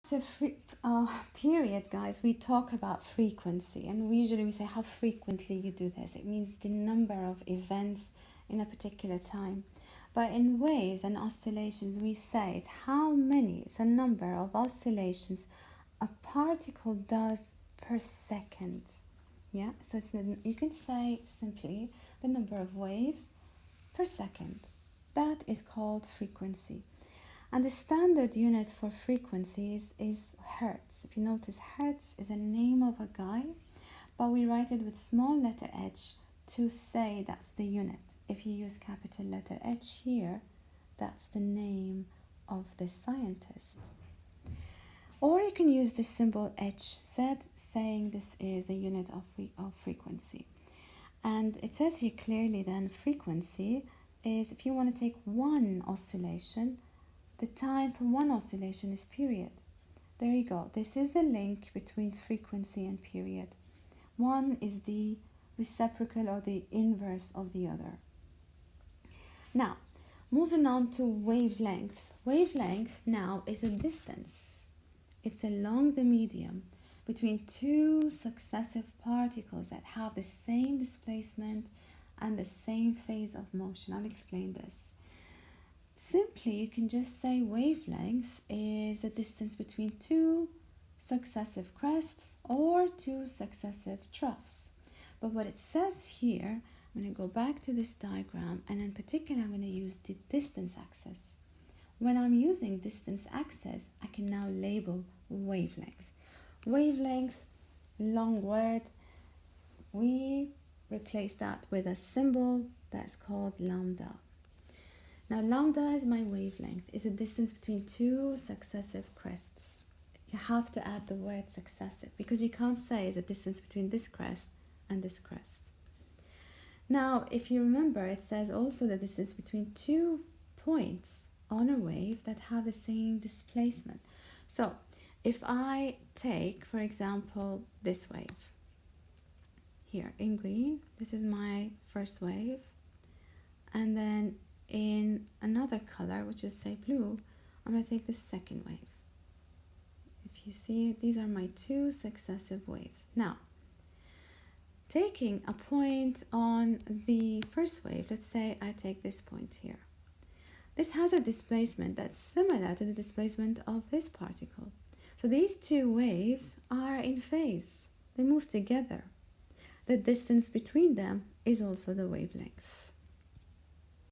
So period, guys, we talk about frequency, and usually we say how frequently you do this. It means the number of events in a particular time. But in waves and oscillations, we say it's how many, it's a number of oscillations a particle does per second. Yeah, so you can say simply the number of waves per second. That is called frequency. And the standard unit for frequencies is hertz. If you notice, hertz is a name of a guy, but we write it with small letter h to say that's the unit. If you use capital letter H here, that's the name of the scientist. Or you can use the symbol Hz, saying this is the unit of frequency. And it says here clearly then frequency is, if you want to take one oscillation, the time for one oscillation is period. There you go. This is the link between frequency and period. One is the reciprocal or the inverse of the other. Now, moving on to wavelength. Wavelength now is a distance. It's along the medium between two successive particles that have the same displacement and the same phase of motion. I'll explain this. Simply, you can just say wavelength is the distance between two successive crests or two successive troughs. But what it says here, I'm going to go back to this diagram, and in particular I'm going to use the distance axis. When I'm using distance axis, I can now label wavelength. Wavelength, long word, we replace that with a symbol that's called lambda. Now lambda is my wavelength. It's a distance between two successive crests. You have to add the word successive because you can't say it's a distance between this crest and this crest. Now if you remember, it says also the distance between two points on a wave that have the same displacement. So if I take, for example, this wave here in green, this is my first wave, and then in another color, which is say blue, I'm going to take the second wave. If you see, these are my two successive waves. Now, taking a point on the first wave, let's say I take this point here. This has a displacement that's similar to the displacement of this particle. So these two waves are in phase. They move together. The distance between them is also the wavelength.